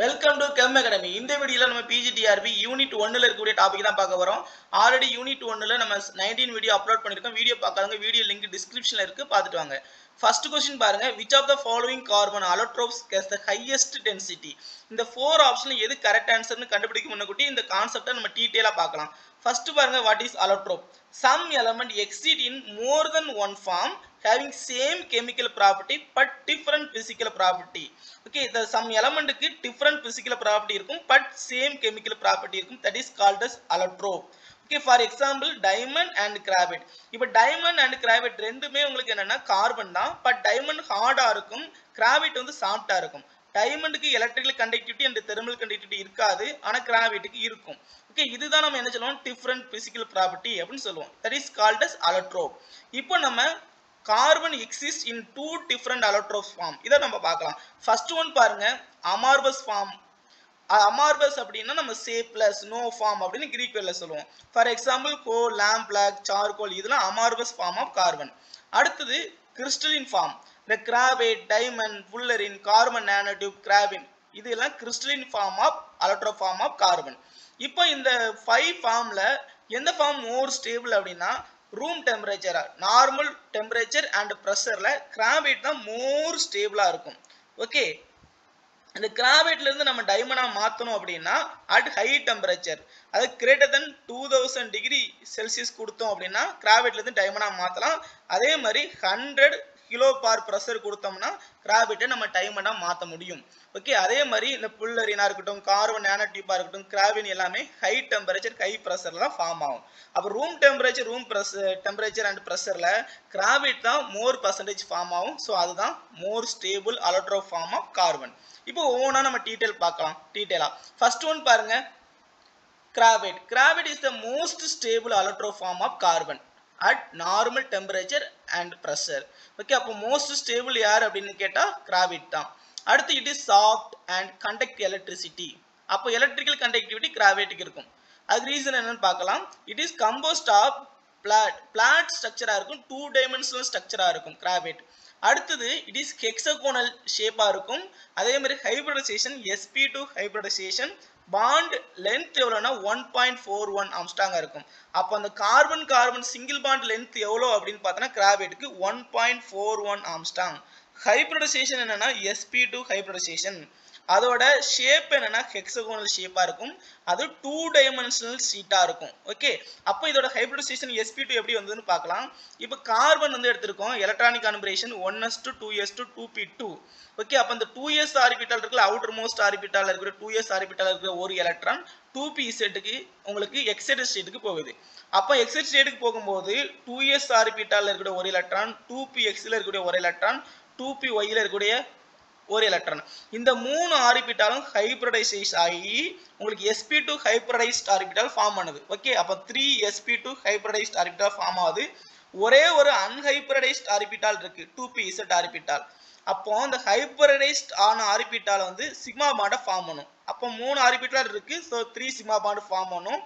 Welcome to gem academy. இந்த வீடியோல நம்ம பிஜிடிஆர்பி யூனிட் 1ல இருக்கக்கூடிய டாபிக் தான் பார்க்க போறோம். ஆல்ரெடி யூனிட் 1ல நம்ம 19 வீடியோ அப்லோட் பண்ணிருக்கோம். வீடியோ பார்க்காதவங்க வீடியோ லிங்க் டிஸ்கிரிப்ஷன்ல இருக்கு, பார்த்துட்டு வாங்க. ஃபர்ஸ்ட் क्वेश्चन பாருங்க, which of the following carbon allotropes has the highest density? இந்த 4 ஆப்ஷன்ல எது கரெக்ட் ஆன்சர்னு கண்டுபிடிக்க முன்னக்கூட்டி இந்த கான்செப்ட்டை நம்ம டீடைலா பார்க்கலாம். ஃபர்ஸ்ட் பாருங்க, what is allotrope? Some element exist in more than one form having same chemical property but different physical property. Okay, the some element க்கு different physical property இருக்கும் but same chemical property இருக்கும். That is called as allotrope. Okay, for example diamond and graphite. இப்போ diamond and graphite ரெண்டுமே உங்களுக்கு என்னன்னா carbon தான், but diamond ஹார்டா இருக்கும், graphite வந்து சாஃப்ட்டா இருக்கும். டைமண்டுக்கு electrical conductivity and thermal conductivity இருக்காது, ஆனா கிராவிட்டிக்கு இருக்கும். ஓகே, இதுதான் நம்ம என்ன சொல்லுவோம், டிஃபரண்ட் பிசிக்கல் ப்ராப்பர்ட்டி அப்படின்னு சொல்லுவோம். That is called as allotrope. இப்போ நம்ம carbon exist in 2 different allotrope form. இதை நம்ம பார்க்கலாம். ஃபர்ஸ்ட் ஒன் பாருங்க, அமார்பஸ் ஃபார்ம். அமார்பஸ் அப்படின்னா நம்ம சேப்லஸ், நோ ஃபார்ம் அப்படின்னு கிரீக் வேர்ட்ல சொல்லுவோம். For example coal, lamp black, charcoal, இதெல்லாம் அமார்பஸ் ஃபார்ம் ஆஃப் கார்பன். அடுத்தது கிறிஸ்டலின் ஃபார்ம். இந்த graphite, diamond, fullerene, carbon nanotube, graphene, இதெல்லாம் crystalline form of allotrope form of carbon. இப்போ இந்த 5 ஃபார்ம்ல எந்த ஃபார்ம் மோர் ஸ்டேபிள் அப்படின்னா room temperature, normal temperature and ப்ரெஷர்ல கிராபைட் தான் மோர் ஸ்டேபிளா இருக்கும். ஓகே, இந்த கிராபைட்ல இருந்து நம்ம டைமண்டா மாத்தணும் அப்படின்னா அட் ஹை டெம்பரேச்சர், அது கிரேட்டர் தென் 2000 டிகிரி செல்சியஸ் கொடுத்தோம் அப்படின்னா கிராபைட்ல இருந்து டைமண்டா மாத்தலாம். அதே மாதிரி 100 கிலோ பார் ப்ரெஷர் கொடுத்தோம்னா கிராபைட்டை நம்ம டைமண்டா மாற்ற முடியும். ஓகே, அதே மாதிரி இந்த புல்லரினா இருக்கட்டும், கார்பன் நானோ டியூபா இருக்கட்டும், கிராபின் எல்லாமே ஹை டெம்பரேச்சர் ஹை ப்ரெஷர்ல தான் ஃபார்ம் ஆகும். அப்போ ரூம் டெம்பரேச்சர், டெம்பரேச்சர் அண்ட் ப்ரெஷர்ல கிராபைட் தான் மோர் பர்சன்டேஜ் ஃபார்ம் ஆகும். ஸோ அதுதான் more stable allotrope form of carbon. இப்போ ஒவ்வொன்றா நம்ம டீடைல் பார்க்கலாம். டீடைலா ஃபர்ஸ்ட் ஒன் பாருங்க, graphite. Graphite is the most stable allotrope form of carbon at normal temperature and pressure. Okay, அப்போ மோஸ்ட் ஸ்டேபிள் யார் அப்படின்னு கேட்டா கிராபைட் தான். அடுத்து it is soft and conduct electricity. அப்போ எலக்ட்ரிக்கல் கண்டக்டிவிட்டி கிராபைட்டுக்கு இருக்கும். அதுக்கு ரீசன் என்னன்னு பார்க்கலாம். It is composed of flat ஸ்ட்ரக்சரா இருக்கும், 2 டைமென்ஷனல் ஸ்ட்ரக்சரா இருக்கும் கிராபைட். அடுத்தது இட் இஸ் ஹெக்ஸகோனல் ஷேப்பா இருக்கும். அதே மாதிரி hybridisation, sp2 hybridisation, bond length எவ்வளோனா 1.41 ஆம்ஸ்டாங்கா இருக்கும். அப்போ அந்த carbon carbon single bond length எவ்வளோ அப்படின்னு பார்த்தோன்னா கிராபைட்டுக்கு 1.41 ஆம்ஸ்டாங். ஹைபிரிடைசேஷன் என்னன்னா sp2 ஹைபிரிடைசேஷன். அதோட ஷேப் என்னன்னா ஹெக்ஸகோனல் ஷேப்பா இருக்கும், அது 2 டைமென்ஷனல் ஷீட்டா இருக்கும். ஓகே, அப்போ இதோட ஹைபிரிடைசேஷன் sp2 எப்படி வந்ததுன்னு பார்க்கலாம். இப்போ கார்பன் வந்து எடுத்திருக்கோம், electronic configuration 1s2 2s2 2p2. Okay, அப்போ இந்த 2s ஆர்பிட்டால் இருக்குல்ல, அவுட்டர் மோஸ்ட் ஆர்பிட்டால் இருக்கிற 2s ஆர்பிட்டால் இருக்கிற ஒரு எலக்ட்ரான் 2p செட்டுக்கு உங்களுக்கு எக்ஸைட்டட் ஸ்டேட்டுக்கு போகுது. அப்போ எக்ஸைட்டட் ஸ்டேட்டுக்கு போகும்போது 2s ஆர்பிட்டால் இருக்கிற ஒரு எலக்ட்ரான், 2pxல இருக்கக்கூடிய ஒரு எலக்ட்ரான், 2pyல இருக்கக்கூடிய ஒரு எலக்ட்ரான், இந்த 3 ஆர்பிட்டாலும் ஹைபிரிடைசேஷன் ஆகி உங்களுக்கு sp2 ஹைபிரிடைஸ்ட் ஆர்பிட்டால் ஃபார்ம் பண்ணுது. ஓகே, அப்போ 3sp2 ஹைபிரிடைஸ்ட் ஆர்பிட்டால் ஃபார்ம் ஆகுது. ஒரே ஒரு அன்ஹைபிரிடைஸ்ட் ஆர்பிட்டால் இருக்கு, 2pz ஆர்பிட்டால். அப்போ அந்த ஹைபிரிடைஸ்ட் ஆன ஆர்பிட்டால் வந்து சிக்மா பாண்டை ஃபார்ம் பண்ணும். அப்போ 3 ஆர்பிட்டால் இருக்கு, ஸோ 3 சிக்மா பாண்ட் ஃபார்ம் பண்ணும்.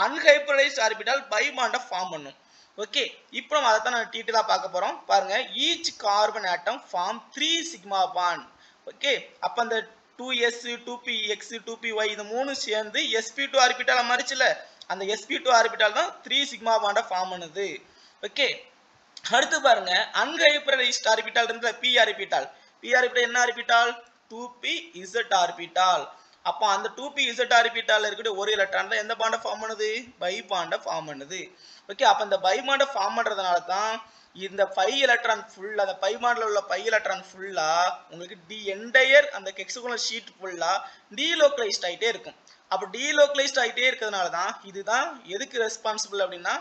அன்ஹைபிரிடைஸ்ட் ஆர்பிட்டால் பை பாண்டை ஃபார்ம் பண்ணும். ஓகே, இப்போ நம்ம அதை தான் நம்ம டீட்டெயிலாக பார்க்க போறோம். பாருங்க, each carbon atom form 3 sigma bond. Okay, அப்போ அந்த 2s 2px 2py இந்த 3 சேர்ந்து sp2 ஆர்பிட்டால் மாறிச்சுல, அந்த sp2 ஆர்பிட்டால் தான் 3 சிக்மா பாண்டை ஃபார்ம் பண்ணுது. ஓகே, அடுத்து பாருங்க, அன்ஹைபிரிடைஸ்ட் ஆர்பிட்டால் இருந்த p ஆர்பிட்டால். p ஆர்பிட்டால் என்ன ஆர்பிட்டால்? 2pz orbital. அப்போ அந்த 2pz ஆர்பிட்டால் இருக்கக்கூடிய ஒரு எலக்ட்ரான் தான் எந்த பாண்டை ஃபார்ம் பண்ணுது? பை பாண்டை ஃபார்ம் பண்ணுது. ஓகே, அப்போ இந்த பை பாண்டை ஃபார்ம் பண்றதுனால தான் இந்த 5 எலக்ட்ரான் ஃபுல்லா, அந்த பை பாண்ட்ல உள்ள 5 எலக்ட்ரான் ஃபுல்லா உங்களுக்கு என்டையர் அந்த ஹெக்ஸகோனல் ஷீட் ஃபுல்லா டீலோக்கலைஸ்ட் ஆயிட்டே இருக்கும். அப்போ டீலோக்கலைஸ்ட் ஆகிட்டே இருக்கிறதுனால தான் இதுதான் எதுக்கு ரெஸ்பான்சிபிள் அப்படின்னா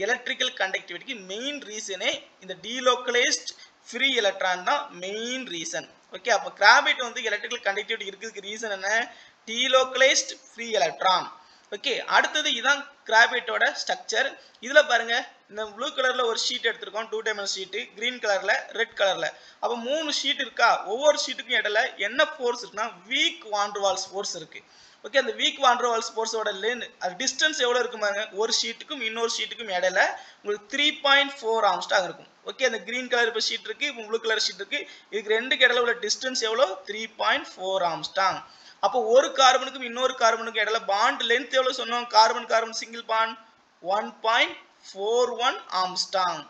எலக்ட்ரிக்கல் கண்டக்டிவிட்டிக்கு மெயின் ரீசனே இந்த டீலோக்கலைஸ்ட் ஃப்ரீ எலக்ட்ரான் தான் மெயின் ரீசன். ஓகே, அப்போ கிராபைட் வந்து எலக்ட்ரிக்கல் கண்டக்டிவிட்டி இருக்கிறதுக்கு ரீசன் என்ன? Delocalised free electron. ஓகே, அடுத்தது இதான் கிராபைட்டோட ஸ்ட்ரக்சர். இதில் பாருங்க இந்த ப்ளூ கலரில் ஒரு ஷீட் எடுத்திருக்கோம், 2 டைமென்ஷனல் ஷீட்டு, கிரீன் கலரில், ரெட் கலரில். அப்போ 3 ஷீட் இருக்கா, ஒவ்வொரு ஷீட்டுக்கும் இடையில என்ன ஃபோர்ஸ் இருக்குன்னா வீக் வாண்டர்வால்ஸ் ஃபோர்ஸ் இருக்குது. ஓகே, அந்த வீக் வாண்டர்வால்ஸ் ஃபோர்ஸோட அது டிஸ்டன்ஸ் எவ்வளோ இருக்கும் பாருங்க, ஒரு ஷீட்டுக்கும் இன்னொரு ஷீட்டுக்கும் இடையில உங்களுக்கு 3.4 ஆம்ஸ்டாங் இருக்கும். ஓகே, அந்த கிரீன் கலர் இப்போ ஷீட் இருக்குது, இப்போ ப்ளூ கலர் ஷீட் இருக்குது, இதுக்கு ரெண்டுக்கு இடையில உள்ள டிஸ்டன்ஸ் எவ்வளோ, 3.4 ஆம்ஸ்டாங். அப்போ ஒரு கார்பனுக்கும் இன்னொரு கார்பனுக்கும் இடையில பாண்ட் லென்த் எவ்வளோ சொன்னோம், carbon carbon single bond 1.41 Armstrong.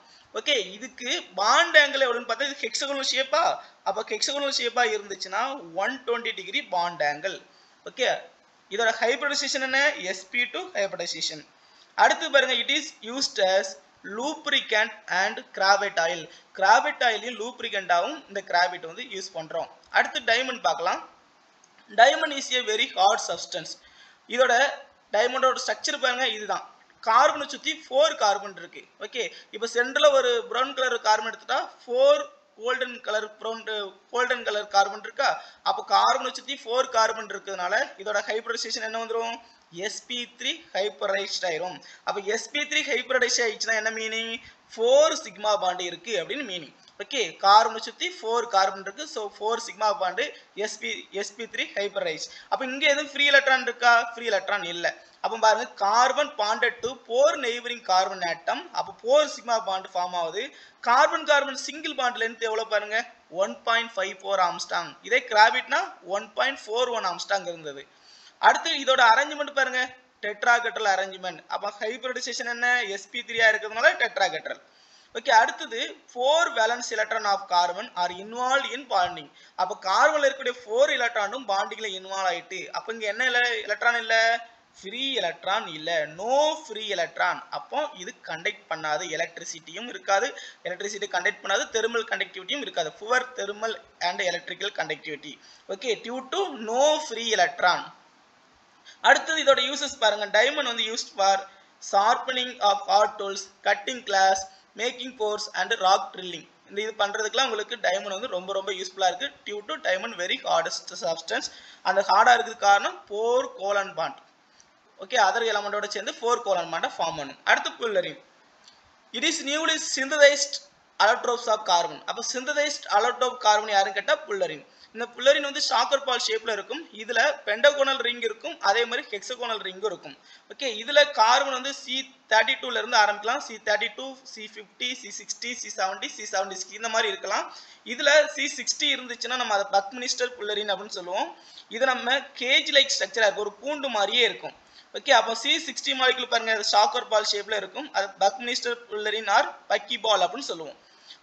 Okay, இதுக்கு பாண்ட் ஆங்கிள் எவ்வளோன்னு பார்த்தா இது ஹெக்ஸகோனல் ஷேப்பா, அப்போ ஹெக்ஸகோனல் ஷேப்பா இருந்துச்சுன்னா 120 டிகிரி பாண்ட் ஆங்கிள். ஓகே, இதோட ஹைபிரிடைசேஷன் என்ன, sp2 ஹைபிரிடைசேஷன். அடுத்து பாருங்க, it is used as lubricant and cravat oil. cravat oil லூப்ரிகண்டாவும் இந்த கிராபைட் வந்து யூஸ் பண்றோம். அடுத்து டைமண்ட் பார்க்கலாம். Diamond is a very hard substance. இதோட டைமண்டோட ஸ்ட்ரக்சர் பாருங்க, இதுதான். கார்பனை சுற்றி 4 கார்பன் இருக்கு. ஓகே, இப்போ சென்டரில் ஒரு ப்ரௌன் கலர் கார்பன் எடுத்துட்டா 4 கோல்டன் கலர் கார்பன் இருக்கா, அப்போ கார்பனை சுற்றி 4 கார்பன் இருக்கிறதுனால இதோட ஹைபிரிடைசேஷன் என்ன வந்துடும், sp3 ஹைபிரைடைஸ்ட் ஆயிரும். அப்போ sp3 ஹைபிரைடைஸ்ட் ஆயிடுச்சுன்னா என்ன மீனிங், 4 சிக்மா பாண்ட் இருக்கு அப்படின்னு மீனிங். ஓகே, கார்பனை சுற்றி 4 கார்பன் இருக்கு, ஸோ 4 சிக்மா பாண்டு sp3 ஹைபிரைடைஸ்ட். அப்போ இங்கே எதுவும் ஃப்ரீ எலக்ட்ரான் இருக்கா, ஃப்ரீ எலக்ட்ரான் இல்லை. அப்போ பாருங்க, carbon bonded to 4 neighbouring carbon atom, அப்போ 4 சிக்மா பாண்ட் ஃபார்ம் ஆகுது. Carbon carbon single bond length எவ்வளோ பாருங்க, 1.54 ஆம்ஸ்டாங். இதே கிராபைட்னா 1.41 ஆம்ஸ்டாங் இருந்தது. அடுத்து இதோட அரேஞ்ச்மெண்ட் பாருங்க, டெட்ராஹெட்ரல் அரேஞ்ச்மெண்ட். அப்போ ஹைபிரிடைசேஷன் என்ன, sp3 இருக்கிறதுனால டெட்ராஹெட்ரல். ஓகே, அடுத்தது 4 valence electron of carbon are involve in bonding. அப்போ கார்பன்ல இருக்கக்கூடிய 4 எலக்ட்ரானும் பாண்டிங்ல இன்வால்வ் ஆயிட்டு, அப்போ இங்க என்ன எலக்ட்ரான் இல்ல, ஃப்ரீ எலக்ட்ரான் இல்ல, நோ ஃப்ரீ எலக்ட்ரான். அப்போ இது கண்டக்ட் பண்ணாது, எலக்ட்ரிசிட்டியும் இருக்காது, எலக்ட்ரிசிட்டி கண்டக்ட் பண்ணாது, தெர்மல் கண்டக்டிவிட்டியும் இருக்காது, poor thermal and electrical conductivity. Okay, due to no free electron. அடுத்தது இதோட யூசஸ் பாருங்க, டைமண்ட் வந்து used for sharpening of hard tools, cutting glass, making bores and rock drilling. இந்த இது பண்றதுக்குலாம் உங்களுக்கு டைமண்ட் வந்து ரொம்ப ரொம்ப யூஸ்ஃபுல்லா இருக்கு. Due to diamond very hardest substance. அந்த ஹார்டா இருக்கிறது காரணம் 4 கோலன் பாண்ட். ஓகே, அதர் எலமெண்டோட சேர்ந்து 4 கோலன் பாண்டை ஃபார்ம் பண்ணும். அடுத்து fullerene. It is newly synthesized allotropes of carbon. அப்போ சிந்ததைஸ்ட் அலோட்ரோப் கார்பன் யாருன்னு கேட்டால் புல்லரின். இந்த புல்லரின் வந்து ஷாக்கர் பால் ஷேப்ல இருக்கும். இதுல பெண்டகோனல் ரிங் இருக்கும், அதே மாதிரி ஹெக்ஸகோனல் ரிங்கும் இருக்கும். ஓகே, இதுல கார்பன் வந்து C32ல இருந்து ஆரம்பிக்கலாம், C32, C50, C60, C70, C76 இந்த மாதிரி இருக்கலாம். இதுல C60 இருந்துச்சுன்னா நம்ம அதை பக்மினிஸ்டர் புல்லரின் அப்படின்னு சொல்லுவோம். இது நம்ம கேஜ் லைக் ஸ்ட்ரக்சரா இருக்கும், ஒரு கூண்டு மாதிரியே இருக்கும். ஓகே, அப்போ C60 மாலிகுல் பாருங்க, ஷாக்கர் பால் ஷேப்ல இருக்கும், அது பக்மினிஸ்டர் புல்லரின் ஆர் பக்கி பால் அப்படின்னு சொல்லுவோம்.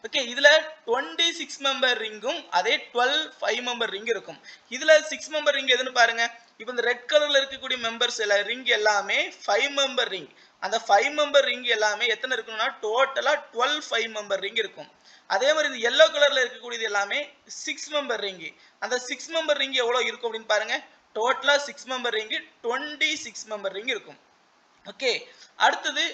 ஓகே, இதுல 26 மெம்பர் ரிங்கும் அதே 12 5 மெம்பர் ரிங் இருக்கும். இதுல 6 மெம்பர் ரிங் எதுன்னு பாருங்க, இப்போ இந்த ரெட் கலர்ல இருக்கக்கூடிய மெம்பர்ஸ் எல்லாம் ரிங் எல்லாமே 5 மெம்பர் ரிங். அந்த 5 மெம்பர் ரிங் எல்லாமே எத்தனை இருக்குன்னா டோட்டலா 12 5 மெம்பர் ரிங் இருக்கும். அதே மாதிரி இந்த yellow கலர்ல இருக்கக்கூடியது எல்லாமே 6 மெம்பர் ரிங். அந்த 6 மெம்பர் ரிங் எவ்வளவு இருக்கும் அப்படின்னு பாருங்க, டோட்டலா 6 மெம்பர் ரிங் 26 மெம்பர் ரிங் இருக்கும். ஓகே, அடுத்தது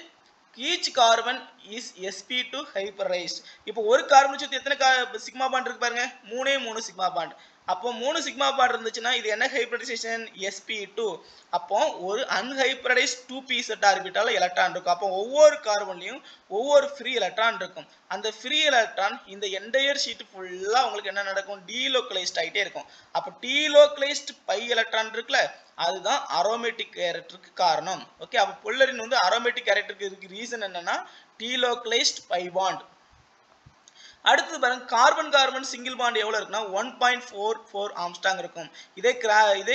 each carbon is sp2 hybridized. இப்போ ஒரு கார்பன் சுத்தி எத்தனை சிக்மா பாண்ட் இருக்கு பாருங்க, 3 சிக்மா பாண்ட். அப்போ 3 சிக்மா பாண்ட் இருந்துச்சுன்னா இது என்ன ஹைபிரிடைசேஷன், sp2. அப்போ ஒரு அன்ஹைபிரிடைஸ்ட் 2p செட் ஆர்பிட்டால எலக்ட்ரான் இருக்கும். அப்போ ஒவ்வொரு கார்பன்லயும் ஒவ்வொரு ஃப்ரீ எலக்ட்ரான் இருக்கும். அந்த ஃப்ரீ எலக்ட்ரான் இந்த என்டையர் ஷீட் ஃபுல்லா உங்களுக்கு என்ன நடக்கும், டீலோக்கலைஸ்ட் ஆயிட்டே இருக்கும். அப்போ டீலோக்கலைஸ்ட் பை எலக்ட்ரான் இருக்குல்ல, அதுதான் அரோமேட்டிக் கேரக்டருக்கு காரணம். ஓகே, அப்போ புல்லரின் வந்து அரோமேட்டிக் கேரக்டருக்கு இருக்கு ரீசன் என்னன்னா டீலோக்கலைஸ்ட் பை பாண்ட். அடுத்து பாருங்க, கார்பன் கார்பன் சிங்கிள் பாண்ட் எவ்வளவு இருக்குன்னா 1.44 ஆம்ஸ்டாங் இருக்கும். இதே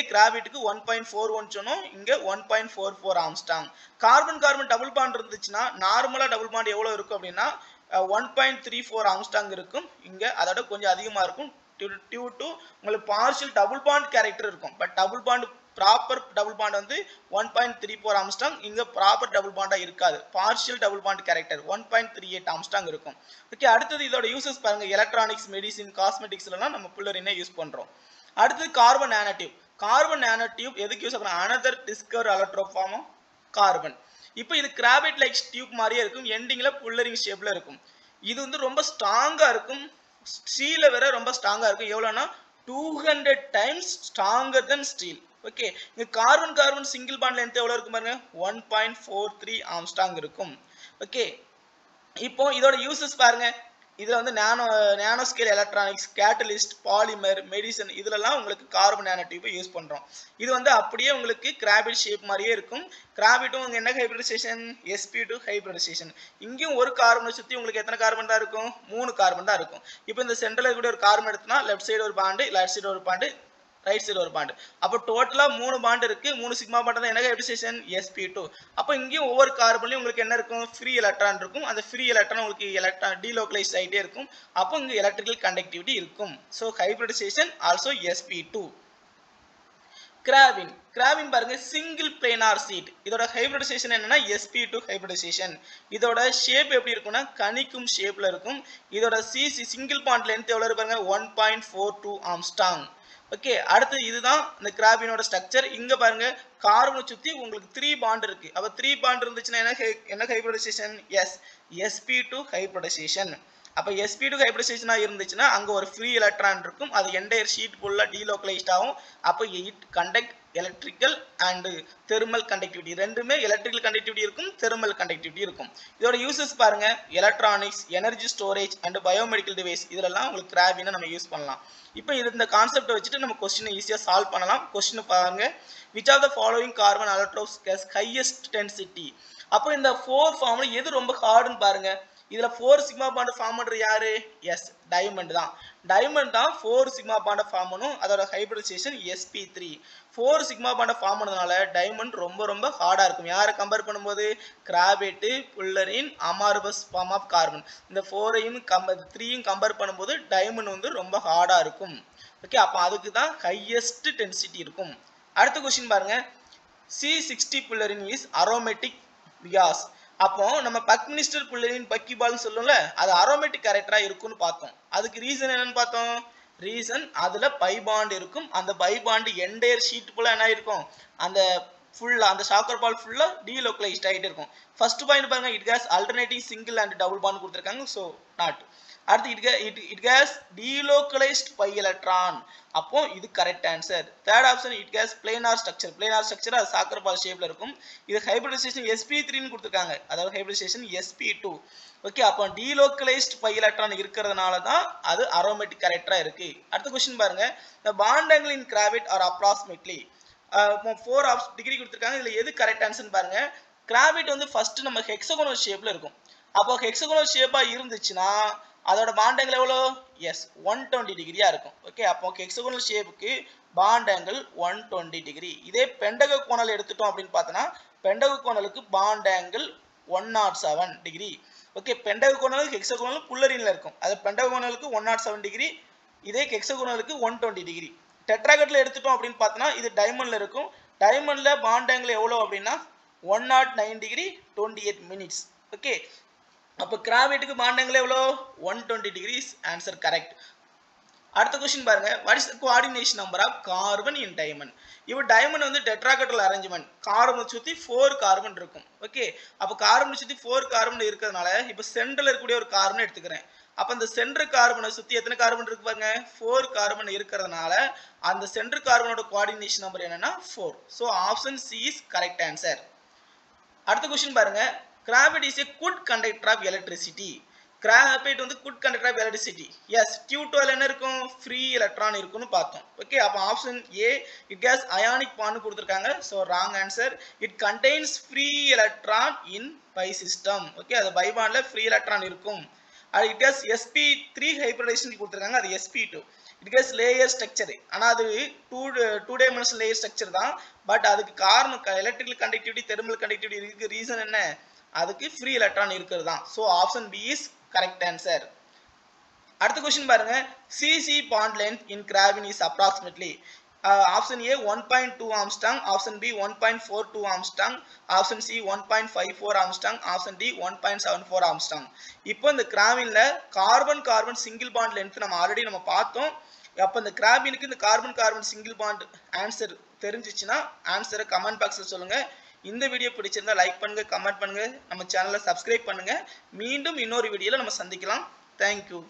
கிராபைட்டுக்கு 1.41 சொன்னோம், இங்க 1.44 Armstrong. Carbon carbon double bond இருந்துச்சுன்னா நார்மலா டபுள் பாண்ட் எவ்வளவு இருக்கும் அப்படின்னா 1.34 ஆம்ஸ்டாங் இருக்கும். இங்க அதோட கொஞ்சம் அதிகமா இருக்கும். டியூ டு உங்களுக்கு பார்ஷியல் டபுள் பாண்ட் கேரக்டர் இருக்கும். But double bond proper double bond வந்து 1.34 ஆம்ஸ்டாங், இங்க ப்ராப்பர் டபுள் பாண்டா இருக்காது, partial double bond character 1.38 Armstrong இருக்கும். ஓகே, அடுத்தது இதோட யூசஸ் பாருங்க, எலக்ட்ரானிக்ஸ், மெடிசின், காஸ்மெட்டிக்ஸ்லாம் நம்ம புல்லரினை யூஸ் பண்றோம். அடுத்து கார்பன் நானோடியூப். கார்பன் நானோடியூப் எதுக்கு யூஸ் பண்றோம், another discovered allotrope form of carbon. இப்போ இது கிராபைட் லைக் டியூப் மாதிரியே இருக்கும், எண்டிங்ல புல்லரிங் ஷேப்ல இருக்கும். இது வந்து ரொம்ப ஸ்ட்ராங்கா இருக்கும், ஸ்டீல வேற ரொம்ப ஸ்ட்ராங்கா இருக்கும். எவ்வளவுனா 200 times stronger than steel. Okay, இங்க carbon carbon single bond length எவ்வளவு இருக்கும் பாருங்க, 1.43 ஆம்ஸ்டாங் இருக்கும். ஓகே, இப்போ இதோட யூசஸ் பாருங்க. இதுல வந்து nano scale electronics, catalyst, polymer, medicine இதுலலாம் உங்களுக்கு கார்பன் நானோ டியூப் யூஸ் பண்றோம். இது வந்து அப்படியே உங்களுக்கு கிராபைட் ஷேப் மாதிரியே இருக்கும். கிராபைட்டும் என்ன ஹைபிரிடைசேஷன், sp2 ஹைபிரிடைசேஷன். இங்கேயும் ஒரு கார்பனை சுத்தி உங்களுக்கு எத்தனை கார்பன் தான் இருக்கும், 3 கார்பன் தான் இருக்கும். இப்போ இந்த சென்டர்ல கூட ஒரு கார்பன் எடுத்தனா லெஃப்ட் சைடு ஒரு பாண்ட், ரைட் சைடு ஒரு பாண்ட், ரைட் சைடு ஒரு பாண்ட். அப்போ டோட்டலா 3 பாண்ட் இருக்கு. 3 சிக்மா பாண்ட் தான் என்ன ஹைபிரிடைசேஷன், sp2. அப்போ இங்கேயும் ஒவ்வொரு கார்பன்லயும் உங்களுக்கு என்ன இருக்கும், ஃப்ரீ எலக்ட்ரான் இருக்கும். அந்த ஃப்ரீ எலக்ட்ரான் உங்களுக்கு எலக்ட்ரான் டீலோக்கலைஸ் ஆயிட்டே இருக்கும். அப்போ இங்க எலக்ட்ரிக்கல் கண்டக்டிவிட்டி இருக்கும். So hybridisation also sp2. கிராவின் பாருங்க, சிங்கிள் பிளேனார் சீட். இதோட ஹைபிரிடைசேஷன் என்னன்னா sp2 ஹைபிரிடைசேஷன். இதோட ஷேப் எப்படி இருக்கும்னா கணிக்கும் ஷேப்ல இருக்கும். இதோட சிங்கிள் பாண்ட் லென்த் எவ்வளவு பாருங்க, 1.42 ஆம்ஸ்டாங். ஓகே, அடுத்து இதுதான் இந்த கிராபினோட ஸ்ட்ரக்சர். இங்க பாருங்க கார்பனை சுத்தி உங்களுக்கு 3 பாண்ட் இருக்கு. அப்ப 3 பாண்ட் இருந்துச்சுன்னா என்ன ஹைபிரிடைசேஷன், sp2 ஹைபிரிடைசேஷன். அப்ப sp2 ஹைபிரிடைசேஷனா இருந்துச்சுன்னா அங்க ஒரு ஃப்ரீ எலக்ட்ரான் இருக்கும். அது என்டையர் ஷீட் ஃபுல்லா டீலோக்கலைஸ்ட் ஆகும். அப்ப it conduct electrical and thermal conductivity, ரெண்டுமே எலக்ட்ரிக்கல் கண்டக்டிவிட்டி இருக்கும், தெர்மல் கண்டக்டிவிட்டி இருக்கும். இதோட யூசஸ் பாருங்க, electronics, energy storage and biomedical device இதெல்லாம் உங்களுக்கு கிராபினை நம்ம யூஸ் பண்ணலாம். இப்போ இந்த கான்செப்டை வச்சுட்டு நம்ம கொஸ்டினை ஈஸியா சால்வ் பண்ணலாம். கொஸ்டின் பாருங்க, which of the following carbon allotropes has highest density. அப்போ இந்த 4 ஃபார்ம்ல எது ரொம்ப ஹார்டுன்னு பாருங்க. இதுல 4 சிக்மா பாண்ட் ஃபார்ம் பண்ற யாரு, எஸ் டைமண்ட் தான். டைமண்ட் தான் 4 சிக்மா பாண்ட் ஃபார்ம் பண்ணும். அதோட hybridization sp3. 4 sigma bond form பண்ணதுனால டைமண்ட் ரொம்ப ரொம்ப ஹார்டா இருக்கும். யாரை கம்பேர் பண்ணும்போது, graphite, fullerene, amorphous form of carbon. இந்த 4ஐயும் 3யும் கம்பேர் பண்ணும்போது டைமண்ட் வந்து ரொம்ப ஹார்டா இருக்கும். ஓகே, அப்ப அதுக்கு தான் ஹையஸ்ட் டென்சிட்டி இருக்கும். அடுத்த क्वेश्चन பாருங்க, C60 புல்லரின் இஸ் அரோமேட்டிக் பிகாஸ். அப்போ நம்ம பக்மினிஸ்டர் புல்லரின் பக்கிபால்னு சொல்லும்ல, அது அரோமேட்டிக் கேரக்டரா இருக்கும்னு பார்த்தோம். அதுக்கு ரீசன் என்னன்னு பார்த்தோம். ரீசன் அதுல பை பாண்ட் இருக்கும். அந்த பை பாண்ட் என்டையர் ஷீட் ஃபுல்லா என்ன இருக்கும், அந்த ஃபுல்லா அந்த ஷாக்கர் பால் ஃபுல்லா டீலோக்கலைஸ்ட் ஆயிட்டு இருக்கும். ஃபர்ஸ்ட் பாயிண்ட் பாருங்க, it has alternating single and double bond கொடுத்திருக்காங்க. So not. அடுத்து it has delocalized pi electron. அப்போ இது correct answer. Third option, it has planar structure. Planar structure அது சாக்கர் பால் ஷேப்ல இருக்கும். இது ஹைபிரிடைசேஷன் sp3 ன்னு கொடுத்திருக்காங்க. அதாவது ஹைபிரிடைசேஷன் sp2. ஓகே, அப்போ டீலோக்கலைஸ்ட் பை எலக்ட்ரான் இருக்கிறதுனால தான் அது அரோமேட்டிக் கேரக்டரா இருக்கு. அடுத்த क्वेश्चन பாருங்க, the bond angle in graphite are approximately 4 degree கொடுத்திருக்காங்க. இதுல எது கரெக்ட் ஆன்சர்னு பாருங்க. கிராபைட் வந்து ஃபர்ஸ்ட் நம்ம ஹெக்ஸாகோனல் ஷேப்ல இருக்கும். அப்போ ஹெக்ஸாகோனல் ஷேப்பா இருந்துச்சுன்னா அதோட பாண்ட் ஆங்கிள் எவ்வளோ, எஸ் 120 டிகிரியா இருக்கும். ஓகே, அப்போ ஹெக்ஸாகோனல் ஷேப்புக்கு பாண்ட் ஆங்கிள் 120 டிகிரி. இதே பெண்டகோனல் எடுத்துட்டோம் அப்படின்னு பார்த்தோன்னா பெண்டகோனலுக்கு bond angle 107 degree. Okay, pentagonal hexagonal புல்லரின்ல இருக்கும். அது பெண்டகோனலுக்கு 107 டிகிரி, இதே ஹெக்ஸாகோனலுக்கு 120 டிகிரி. டெட்ராகட்ல எடுத்துட்டோம் அப்படின்னு பார்த்தோன்னா இது டைமண்ட்ல இருக்கும். டைமண்ட்ல பாண்ட் ஆங்கிள் எவ்வளோ அப்படின்னா 109 டிகிரி 28 மினிட்ஸ். ஓகே, அப்போ கிராபைட்டுக்கு பாண்ட் ஆங்கிள் எவ்வளோ, 120 டிகிரிஸ். Answer correct. அடுத்த क्वेश्चन பாருங்க, what is the coordination number of carbon in diamond. இப்போ டைமண்ட் வந்து டெட்ராஹெட்ரல் அரேஞ்ச்மெண்ட். கார்பனை சுத்தி 4 கார்பன் இருக்கும். ஓகே, அப்போ கார்பனை சுத்தி 4 கார்பன் இருக்கிறதுனால இப்போ சென்டர்ல இருக்கக்கூடிய ஒரு கார்பன் எடுத்துக்கிறேன். அப்ப அந்த சென்டர் கார்பனை சுத்தி எத்தனை கார்பன் இருக்கு பாருங்க, 4 கார்பன் இருக்கிறதுனால அந்த சென்டர் கார்பனோட கோஆர்டினேஷன் நம்பர் என்னன்னா 4. So option C is correct answer. அடுத்த क्वेश्चन பாருங்க, graphite is a good conductor of electricity. Graphite வந்து good conductor of electricity. Yes, Q12 என்ன இருக்கும், ஃப்ரீ எலக்ட்ரான் இருக்குன்னு பார்த்தோம். ஓகே, அப்ப option A it has ionic bond கொடுத்திருக்காங்க. So wrong answer. It contains free electron in pi system. Okay, அது pi பாண்ட்ல free electron இருக்கும். இட் ஹஸ் sp3 ஹைபிரிடைசேஷன் கொடுத்திருக்காங்க, அது sp2. It has layer structure. ஆனா அது 2 டைமென்ஷனல் லேயர் ஸ்ட்ரக்சர் தான். But அதுக்கு காரணம் எலக்ட்ரிக்கல் கண்டக்டிவிட்டி, தெர்மல் கண்டக்டிவிட்டி இருக்கு. ரீசன் என்ன, அதுக்கு ஃப்ரீ எலக்ட்ரான் இருக்குது தான். So option B is correct answer. அடுத்த क्वेश्चन பாருங்க, CC bond length in graphene is approximately. Option A 1.2 angstrom, option B 1.42 angstrom, option C 1.54 angstrom, option D 1.74 angstrom. இப்போ இந்த கிராபின்ல carbon carbon single bond length நம்ம already பார்த்தோம். அப்ப இந்த கிராபினுக்கு இந்த carbon carbon single bond answer தெரிஞ்சிச்சுன்னா ஆன்சரை கமெண்ட் பாக்ஸ்ல சொல்லுங்க. இந்த வீடியோ பிடிச்சிருந்தா லைக் பண்ணுங்க, கமெண்ட் பண்ணுங்க, நம்ம சேனலை சப்ஸ்கிரைப் பண்ணுங்க. மீண்டும் இன்னொரு வீடியோல நம்ம சந்திக்கலாம். தேங்க்யூ.